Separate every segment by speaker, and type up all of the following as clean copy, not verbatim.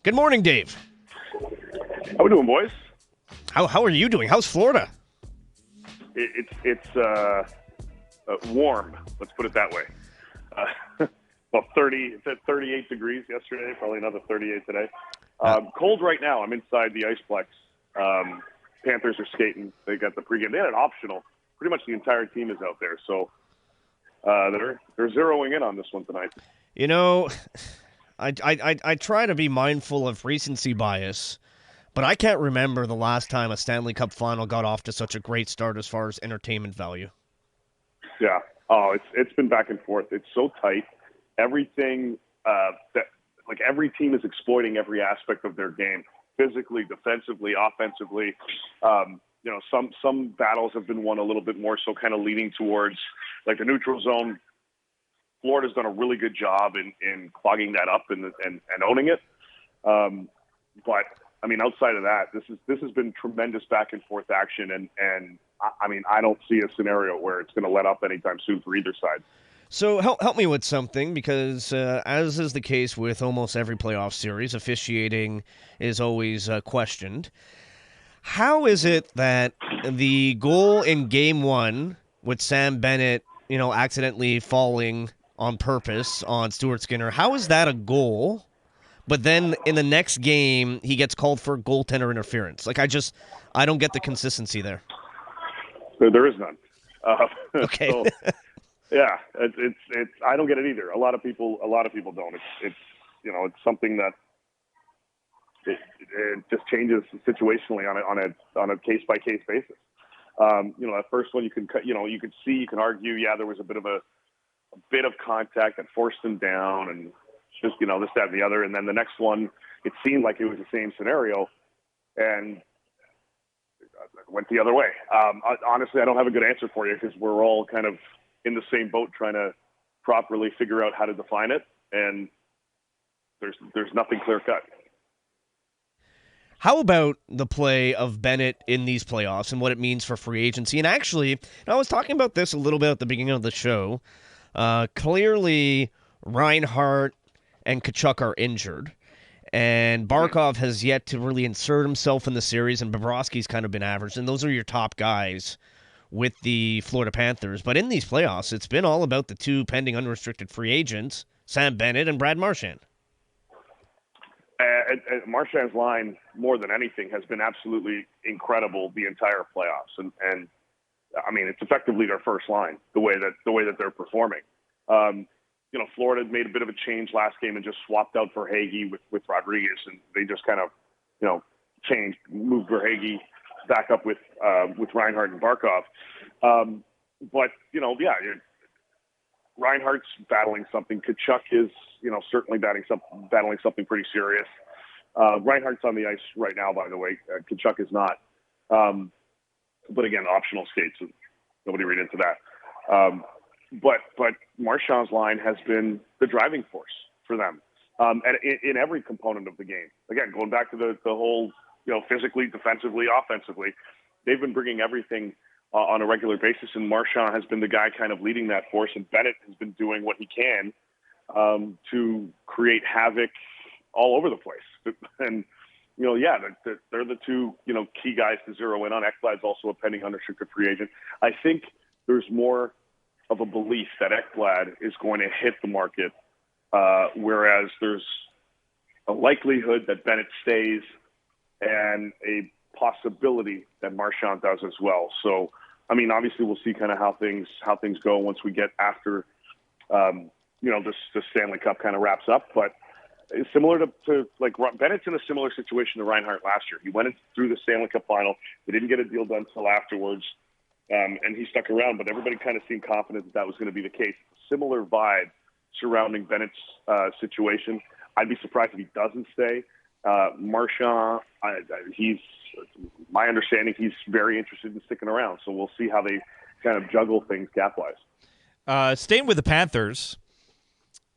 Speaker 1: Good morning, Dave.
Speaker 2: How we doing, boys?
Speaker 1: How are you doing? How's Florida?
Speaker 2: It's warm. Let's put it that way. Well, 30. It's at 38 degrees yesterday. Probably another 38 today. Cold right now. I'm inside the Iceplex. Panthers are skating. They got the pregame. They had an optional. Pretty much the entire team is out there. So they're zeroing in on this one tonight.
Speaker 1: You know, I try to be mindful of recency bias, but I can't remember the last time a Stanley Cup final got off to such a great start as far as entertainment value.
Speaker 2: Yeah. Oh, it's been back and forth. It's so tight. Everything every team is exploiting every aspect of their game, physically, defensively, offensively. Some battles have been won a little bit more so, kind of leaning towards like the neutral zone. Florida's done a really good job in clogging that up and owning it. But I mean, outside of that, this has been tremendous back and forth action, and I mean, I don't see a scenario where it's going to let up anytime soon for either side.
Speaker 1: So help me with something, because as is the case with almost every playoff series, officiating is always questioned. How is it that the goal in Game 1 with Sam Bennett, accidentally falling on purpose on Stuart Skinner, how is that a goal? But then in the next game, he gets called for goaltender interference. I don't get the consistency there.
Speaker 2: There is none.
Speaker 1: Okay.
Speaker 2: So, yeah, it's. I don't get it either. A lot of people don't. It's something that it just changes situationally on a case by case basis. That first one you can argue, yeah, there was a bit of contact that forced him down, and just this, that, and the other. And then the next one, it seemed like it was the same scenario, and it went the other way. Honestly, I don't have a good answer for you, because we're all kind of in the same boat trying to properly figure out how to define it, and there's nothing clear cut.
Speaker 1: How about the play of Bennett in these playoffs and what it means for free agency? And actually, I was talking about this a little bit at the beginning of the show. Clearly, Reinhart and Tkachuk are injured, and Barkov has yet to really insert himself in the series, and Bobrovsky's kind of been average, and those are your top guys with the Florida Panthers. But in these playoffs, it's been all about the two pending unrestricted free agents, Sam Bennett and Brad Marchand.
Speaker 2: Marchand's line, more than anything, has been absolutely incredible the entire playoffs, and I mean, it's effectively their first line the way that they're performing. Florida made a bit of a change last game and just swapped out Verhaeghe with Rodriguez, and they just kind of moved Verhaeghe back up with Reinhart and Barkov. But Reinhart's battling something. Tkachuk is certainly battling something pretty serious. Reinhart's on the ice right now, by the way. Tkachuk is not. But again, optional skates. So nobody read into that. But Marchand's line has been the driving force for them, and in every component of the game. Again, going back to the whole, physically, defensively, offensively, they've been bringing everything on a regular basis, and Marchand has been the guy kind of leading that force, and Bennett has been doing what he can to create havoc all over the place. And they're the two key guys to zero in on. Ekblad's also a pending unrestricted free agent. I think there's more of a belief that Ekblad is going to hit the market, whereas there's a likelihood that Bennett stays and a possibility that Marchand does as well. So, I mean, obviously we'll see kind of how things go once we get after, this Stanley Cup kind of wraps up. But it's similar to Bennett's in a similar situation to Reinhart last year. He went through the Stanley Cup final. They didn't get a deal done until afterwards. And he stuck around, but everybody kind of seemed confident that was going to be the case. Similar vibe surrounding Bennett's situation. I'd be surprised if he doesn't stay. Marchand, my understanding, he's very interested in sticking around. So we'll see how they kind of juggle things cap-wise.
Speaker 3: Staying with the Panthers,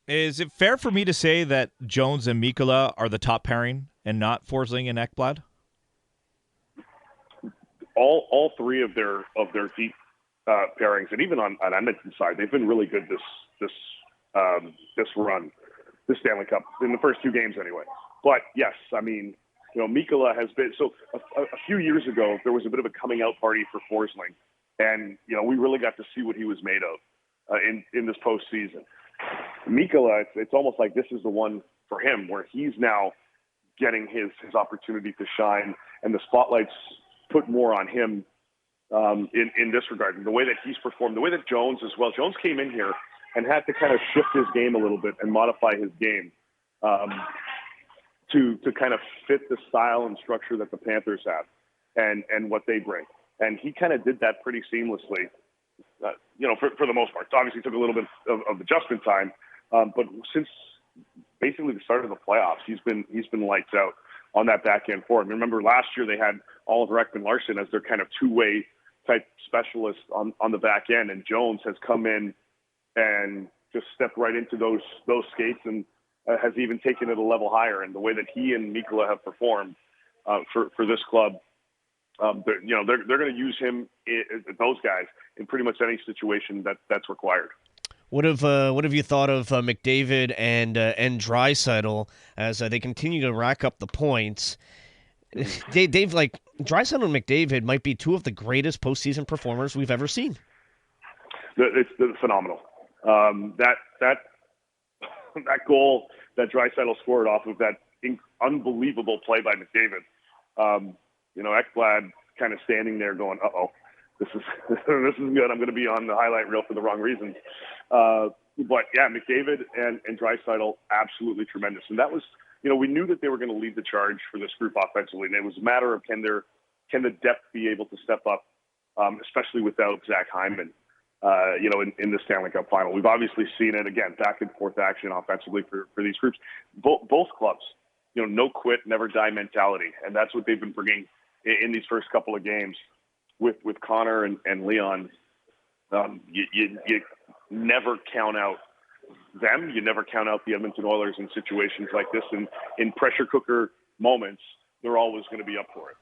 Speaker 3: is it fair for me to say that Jones and Mikkola are the top pairing and not Forsling and Ekblad?
Speaker 2: All three of their deep pairings, and even on Edmonton's side, they've been really good this run, this Stanley Cup in the first two games anyway. But yes, I mean, Mikkola has been so. A few years ago, there was a bit of a coming out party for Forsling, and we really got to see what he was made of in this postseason. Mikkola, it's almost like this is the one for him where he's now getting his opportunity to shine, and the spotlight's put more on him in this regard. And the way that he's performed, the way that Jones as well. Jones came in here and had to kind of shift his game a little bit and modify his game to kind of fit the style and structure that the Panthers have and what they bring. And he kind of did that pretty seamlessly, for the most part. Obviously, it took a little bit of adjustment time, but since basically the start of the playoffs, he's been lights out on that back end for him. Remember last year they had Oliver Ekman-Larsson as their kind of two-way type specialist on the back end, and Jones has come in and just stepped right into those skates and has even taken it a level higher. And the way that he and Mikkola have performed for this club, they're going to use him, those guys, in pretty much any situation that's required.
Speaker 1: What have you thought of McDavid and Draisaitl as they continue to rack up the points? Dave, like Draisaitl and McDavid might be two of the greatest postseason performers we've ever seen.
Speaker 2: It's phenomenal. That goal that Draisaitl scored off of that unbelievable play by McDavid. Ekblad kind of standing there going, "Uh-oh, this is good. I'm going to be on the highlight reel for the wrong reasons." But yeah, McDavid and Draisaitl, absolutely tremendous. And that was, we knew that they were going to lead the charge for this group offensively. And it was a matter of can the depth be able to step up, especially without Zach Hyman, in the Stanley Cup final. We've obviously seen it again, back and forth action offensively for these groups. Both clubs, no quit, never die mentality. And that's what they've been bringing in these first couple of games with Connor and Leon. You never count out them. You never count out the Edmonton Oilers in situations like this. And in pressure cooker moments, they're always going to be up for it.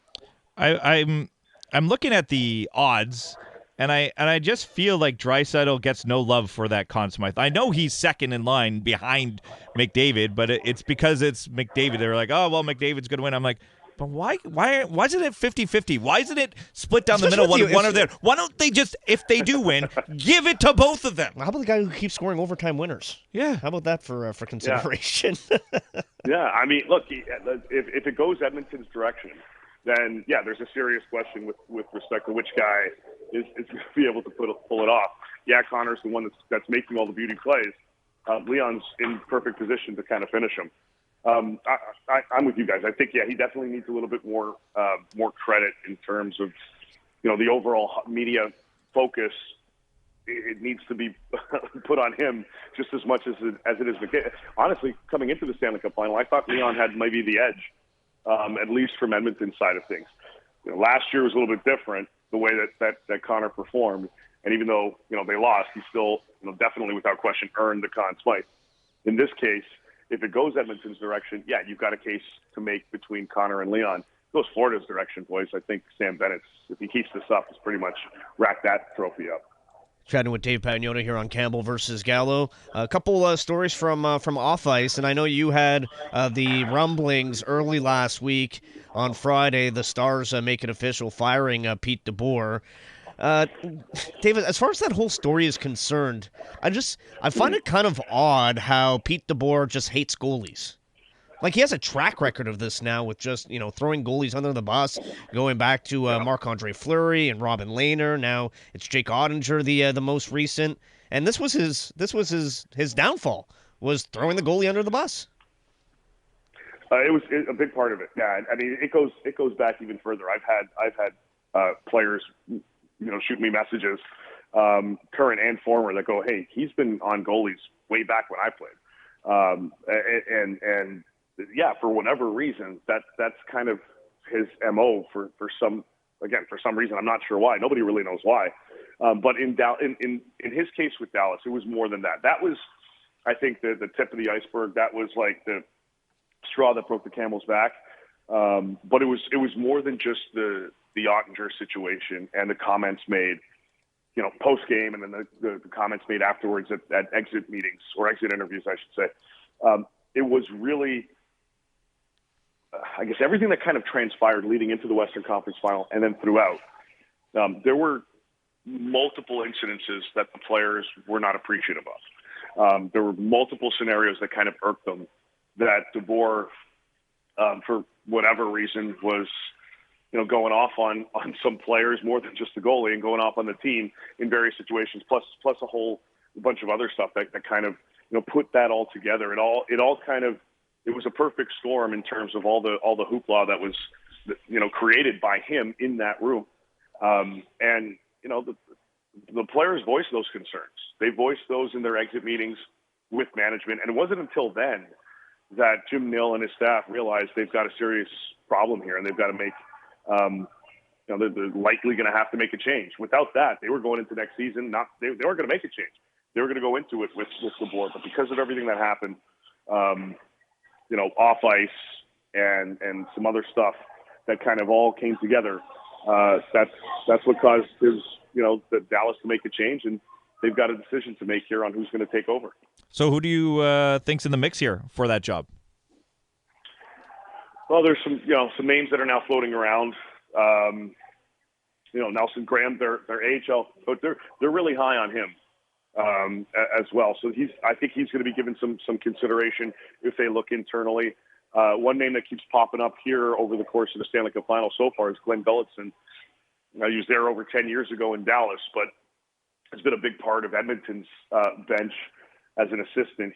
Speaker 3: I'm looking at the odds, and I just feel like Draisaitl gets no love for that Conn Smythe. I know he's second in line behind McDavid, but it's because it's McDavid. They're like, oh, well, McDavid's going to win. I'm like, but why isn't it 50-50? Why isn't it split down the middle, one or the other? Why don't they just, if they do win, give it to both of them?
Speaker 1: How about the guy who keeps scoring overtime winners?
Speaker 3: Yeah.
Speaker 1: How about that for consideration?
Speaker 2: Yeah, I mean, look, if it goes Edmonton's direction, then, yeah, there's a serious question with respect to which guy is going to be able to pull it off. Yeah, Connor's the one that's making all the beauty plays. Leon's in perfect position to kind of finish him. I'm with you guys. I think, yeah, he definitely needs a little bit more credit in terms of, the overall media focus. It needs to be put on him just as much as it is. Honestly, coming into the Stanley Cup final, I thought Leon had maybe the edge, at least from Edmonton's side of things. Last year was a little bit different, the way that Connor performed. And even though, they lost, he still, definitely without question earned the Conn Smythe. In this case, if it goes Edmonton's direction, yeah, you've got a case to make between Connor and Leon. If it goes Florida's direction, boys, I think Sam Bennett's, if he keeps this up, has pretty much racked that trophy up.
Speaker 1: Chatting with Dave Pagnotta here on Campbell versus Gallo. A couple stories from off ice, and I know you had the rumblings early last week on Friday. The Stars make it official, firing Pete DeBoer. David, as far as that whole story is concerned, I find it kind of odd how Pete DeBoer just hates goalies. Like, he has a track record of this now with just, throwing goalies under the bus, going back to Marc-Andre Fleury and Robin Lehner. Now it's Jake Ottinger, the most recent. And this was his downfall, was throwing the goalie under the bus.
Speaker 2: It was a big part of it. Yeah, I mean, it goes back even further. I've had players, shoot me messages, current and former, that go, "Hey, he's been on goalies way back when I played," and yeah, for whatever reason, that's kind of his MO for some reason. I'm not sure why. Nobody really knows why. But in his case with Dallas, it was more than that. That was, I think, the tip of the iceberg. That was like the straw that broke the camel's back. But it was more than just the Ottinger situation and the comments made, post game, and then the comments made afterwards at exit meetings or exit interviews, I should say. It was really I guess everything that kind of transpired leading into the Western Conference Final and then throughout, there were multiple incidences that the players were not appreciative of. There were multiple scenarios that kind of irked them that DeBoer, for whatever reason, was going off on some players more than just the goalie and going off on the team in various situations, plus a whole bunch of other stuff that kind of put that all together. It was a perfect storm in terms of all the hoopla that was created by him in that room. And the players voiced those concerns. They voiced those in their exit meetings with management, and it wasn't until then that Jim Nill and his staff realized they've got a serious problem here, and they've got to make they're likely going to have to make a change. Without that, they were going into next season. They weren't going to make a change. They were going to go into it with the board, but because of everything that happened, off ice and some other stuff that kind of all came together, that's what caused the Dallas to make a change, and they've got a decision to make here on who's going to take over. So
Speaker 3: who do you think's in the mix here for that job?
Speaker 2: Well, there's some names that are now floating around. Nelson Graham, their AHL, but they're really high on him as well. So I think he's going to be given some consideration if they look internally. One name that keeps popping up here over the course of the Stanley Cup Final so far is Glenn Belletson. He was there over 10 years ago in Dallas, but has been a big part of Edmonton's bench as an assistant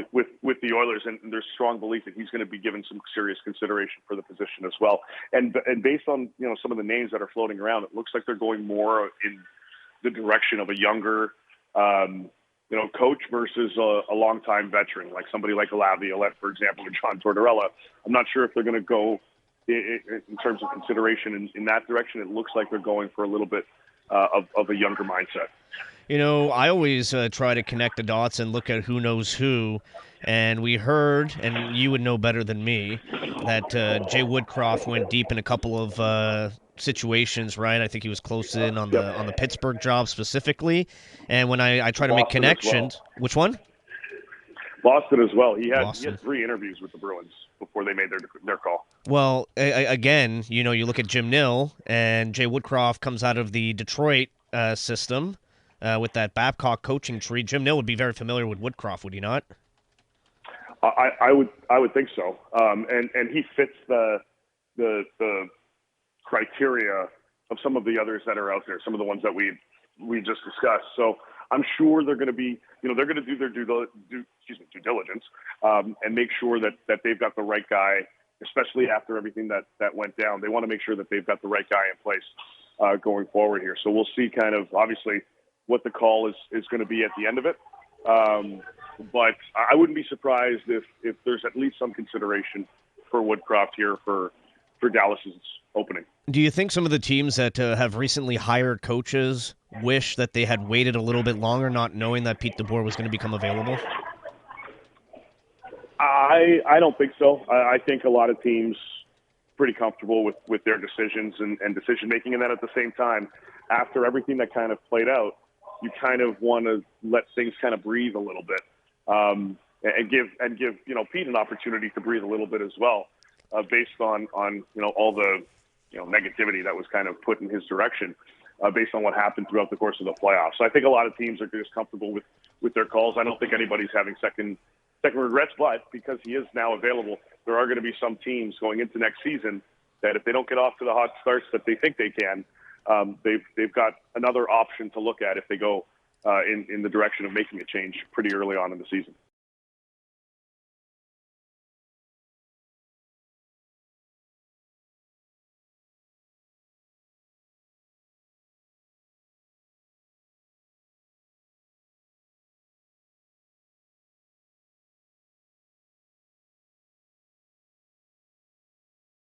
Speaker 2: with the Oilers, and there's strong belief that he's going to be given some serious consideration for the position as well. And based on some of the names that are floating around, it looks like they're going more in the direction of a younger coach versus a longtime veteran, like somebody like Laviolette, for example, or John Tortorella. I'm not sure if they're going to go in terms of consideration in that direction. It looks like they're going for a little bit of a younger mindset.
Speaker 1: I always try to connect the dots and look at who knows who. And we heard, and you would know better than me, that Jay Woodcroft went deep in a couple of situations, right? I think he was close in on the Pittsburgh job specifically. And when I try to make connections, which one?
Speaker 2: Boston as well. He had 3 interviews with the Bruins before they made their call.
Speaker 1: Well, again, you look at Jim Nill, and Jay Woodcroft comes out of the Detroit system with that Babcock coaching tree. Jim Nill would be very familiar with Woodcroft, would he not?
Speaker 2: I would think so. And he fits the criteria of some of the others that are out there, some of the ones that we just discussed. So I'm sure they're going to be, they're going to do their due diligence and make sure that they've got the right guy, especially after everything that went down. They want to make sure that they've got the right guy in place going forward here. So we'll see kind of obviously what the call is going to be at the end of it. But I wouldn't be surprised if there's at least some consideration for Woodcroft here for Dallas's opening.
Speaker 1: Do you think some of the teams that have recently hired coaches wish that they had waited a little bit longer, not knowing that Pete DeBoer was going to become available?
Speaker 2: I don't think so. I think a lot of teams pretty comfortable with their decisions and decision making, and then at the same time, after everything that kind of played out, you kind of want to let things kind of breathe a little bit, and give Pete an opportunity to breathe a little bit as well, based on all the negativity that was kind of put in his direction, based on what happened throughout the course of the playoffs. So I think a lot of teams are just comfortable with their calls. I don't think anybody's having second regrets, but because he is now available, there are going to be some teams going into next season that if they don't get off to the hot starts that they think they can, they've got another option to look at if they go in the direction of making a change pretty early on in the season.